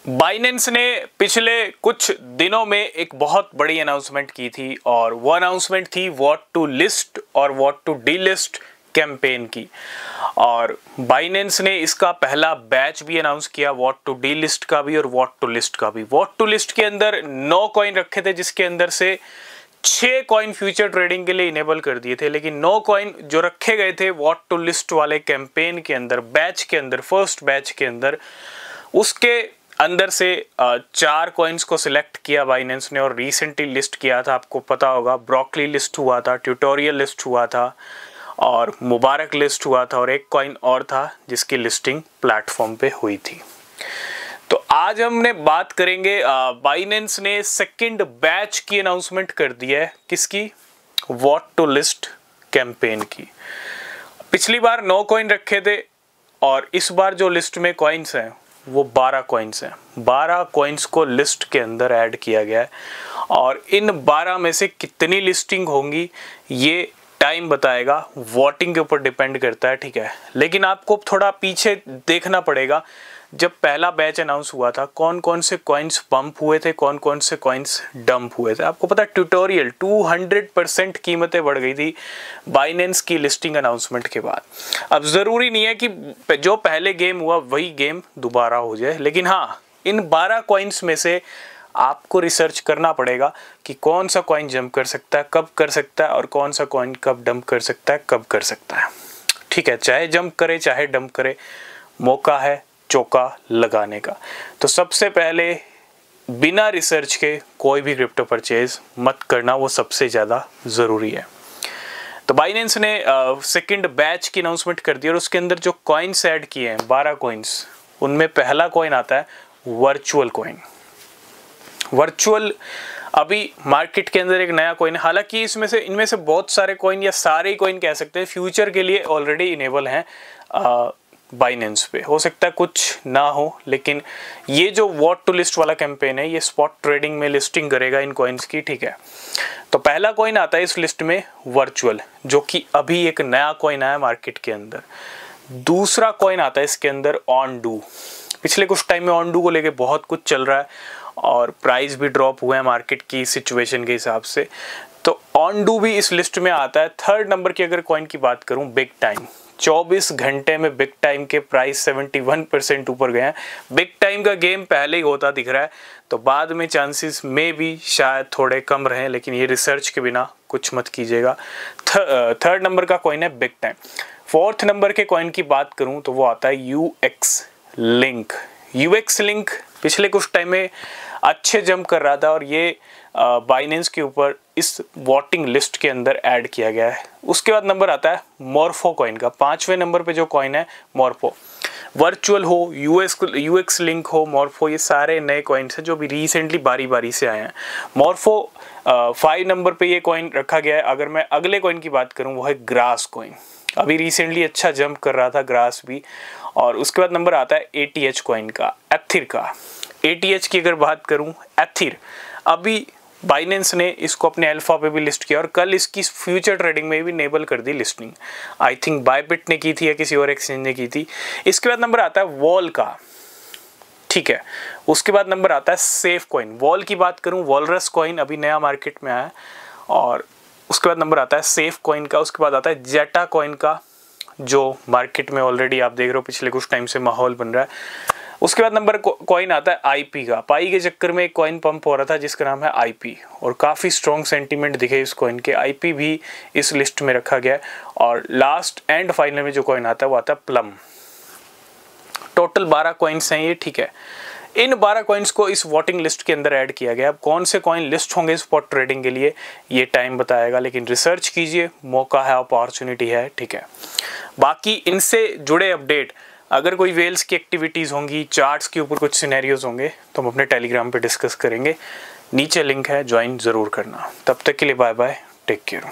Binance ने पिछले कुछ दिनों में एक बहुत बड़ी अनाउंसमेंट की थी और वो अनाउंसमेंट थी व्हाट टू लिस्ट और व्हाट टू डीलिस्ट कैंपेन की। और बाइनेंस ने इसका पहला बैच भी अनाउंस किया, व्हाट टू डीलिस्ट का भी और व्हाट टू लिस्ट का भी। व्हाट टू लिस्ट के अंदर 9 कॉइन रखे थे, जिसके अंदर से 6 कॉइन फ्यूचर ट्रेडिंग के लिए इनेबल कर दिए थे, लेकिन 9 कॉइन जो रखे गए थे व्हाट टू लिस्ट वाले कैंपेन के अंदर, बैच के अंदर, फर्स्ट बैच के अंदर, उसके अंदर से 4 कॉइन्स को सिलेक्ट किया बाइनेंस ने और रिसेंटली लिस्ट किया था। आपको पता होगा ब्रोकली लिस्ट हुआ था, ट्यूटोरियल लिस्ट हुआ था और मुबारक लिस्ट हुआ था और एक कॉइन और था जिसकी लिस्टिंग प्लेटफॉर्म पे हुई थी। तो आज हमने बात करेंगे, बाइनेंस ने सेकंड बैच की अनाउंसमेंट कर दी है। किसकी? व्हाट टू लिस्ट कैंपेन की। पिछली बार 9 कॉइन रखे थे और इस बार जो लिस्ट में कॉइन्स हैं वो 12 कॉइन्स हैं। 12 कॉइन्स को लिस्ट के अंदर ऐड किया गया है और इन 12 में से कितनी लिस्टिंग होंगी ये टाइम बताएगा, वोटिंग के ऊपर डिपेंड करता है, ठीक है। लेकिन आपको थोड़ा पीछे देखना पड़ेगा, जब पहला बैच अनाउंस हुआ था कौन कौन से कॉइन्स पंप हुए थे, कौन कौन से कॉइन्स डंप हुए थे। आपको पता है ट्यूटोरियल 200% कीमतें बढ़ गई थी बाइनेंस की लिस्टिंग अनाउंसमेंट के बाद। अब ज़रूरी नहीं है कि जो पहले गेम हुआ वही गेम दोबारा हो जाए, लेकिन हाँ, इन 12 कॉइन्स में से आपको रिसर्च करना पड़ेगा कि कौन सा कॉइन जंप कर सकता है, कब कर सकता है, और कौन सा कॉइन कब डंप कर सकता है, कब कर सकता है, ठीक है। चाहे जंप करे चाहे डंप करे, मौका है चौका लगाने का। तो सबसे पहले बिना रिसर्च के कोई भी क्रिप्टो परचेज मत करना, वो सबसे ज़्यादा ज़रूरी है। तो बाइनेंस ने सेकंड बैच की अनाउंसमेंट कर दी और उसके अंदर जो कॉइन्स ऐड किए हैं 12 कॉइन्स, उनमें पहला कॉइन आता है वर्चुअल कॉइन। वर्चुअल अभी मार्केट के अंदर एक नया कॉइन है, हालांकि इनमें से बहुत सारे कॉइन या सारे कॉइन कह सकते हैं फ्यूचर के लिए ऑलरेडी इनेबल हैं बाइनेंस पे। हो सकता है कुछ ना हो, लेकिन ये जो व्हाट टू लिस्ट वाला कैंपेन है ये स्पॉट ट्रेडिंग में लिस्टिंग करेगा इन कॉइन्स की, ठीक है। तो पहला कॉइन आता है इस लिस्ट में वर्चुअल, जो कि अभी एक नया कॉइन आया मार्केट के अंदर। दूसरा कॉइन आता है इसके अंदर ऑन डू। पिछले कुछ टाइम में ऑन डू को लेके बहुत कुछ चल रहा है और प्राइस भी ड्रॉप हुए हैं मार्केट की सिचुएशन के हिसाब से, तो ऑन डू भी इस लिस्ट में आता है। थर्ड नंबर की अगर कॉइन की बात करूं, बिग टाइम। 24 घंटे में बिग टाइम के प्राइस 71% ऊपर गए हैं। बिग टाइम का गेम पहले ही होता दिख रहा है, तो बाद में चांसेस में भी शायद थोड़े कम रहें, लेकिन ये रिसर्च के बिना कुछ मत कीजिएगा। थर्ड नंबर का कॉइन है बिग टाइम। फोर्थ नंबर के कॉइन की बात करूं तो वो आता है यूएक्स लिंक। यूएक्स लिंक पिछले कुछ टाइम में अच्छे जंप कर रहा था और ये बाइनेंस के ऊपर इस वोटिंग लिस्ट के अंदर ऐड किया गया है। उसके बाद नंबर आता है मॉर्फो कॉइन का। 5वें नंबर पे जो कॉइन है मॉर्फो, वर्चुअल हो, यूएक्स लिंक हो, मॉर्फो, ये सारे नए कॉइन्स हैं जो भी रिसेंटली बारी बारी से आए हैं। मॉर्फो 5 नंबर पे ये कॉइन रखा गया है। अगर मैं अगले कॉइन की बात करूँ वो है ग्रास कॉइन। अभी रिसेंटली अच्छा जंप कर रहा था ग्रास भी। और उसके बाद नंबर आता है एटीएच कॉइन का, एथिर का। एटीएच की अगर बात करूं, एथिर अभी बाइनेंस ने इसको अपने अल्फा पे भी लिस्ट किया और कल इसकी फ्यूचर ट्रेडिंग में भी इनेबल कर दी लिस्टिंग। आई थिंक बायबिट ने की थी या किसी और एक्सचेंज ने की थी। इसके बाद नंबर आता है वॉल का, ठीक है। उसके बाद नंबर आता है सेफ कॉइन। वॉल की बात करूं, वॉलरस कॉइन अभी नया मार्केट में आया। और उसके बाद नंबर आता है सेफ कॉइन का। उसके बाद आता है जेटा कॉइन का, जो मार्केट में ऑलरेडी आप देख रहे हो पिछले कुछ टाइम से माहौल बन रहा है। उसके बाद नंबर कॉइन आता है आईपी का। पाई के चक्कर में एक कॉइन पंप हो रहा था जिसका नाम है आईपी, और काफ़ी स्ट्रॉन्ग सेंटीमेंट दिखे इस कॉइन के। आईपी भी इस लिस्ट में रखा गया है। और लास्ट एंड फाइनल में जो कॉइन आता है वो आता है प्लम। टोटल 12 कॉइन्स हैं ये, ठीक है। इन 12 कॉइन्स को इस वोटिंग लिस्ट के अंदर ऐड किया गया। अब कौन से कॉइन लिस्ट होंगे स्पॉट ट्रेडिंग के लिए ये टाइम बताएगा, लेकिन रिसर्च कीजिए, मौका है, अपॉर्चुनिटी है, ठीक है। बाकी इनसे जुड़े अपडेट, अगर कोई वेल्स की एक्टिविटीज़ होंगी, चार्ट्स के ऊपर कुछ सिनेरियोज होंगे तो हम अपने टेलीग्राम पे डिस्कस करेंगे। नीचे लिंक है, ज्वाइन ज़रूर करना। तब तक के लिए बाय बाय, टेक केयर।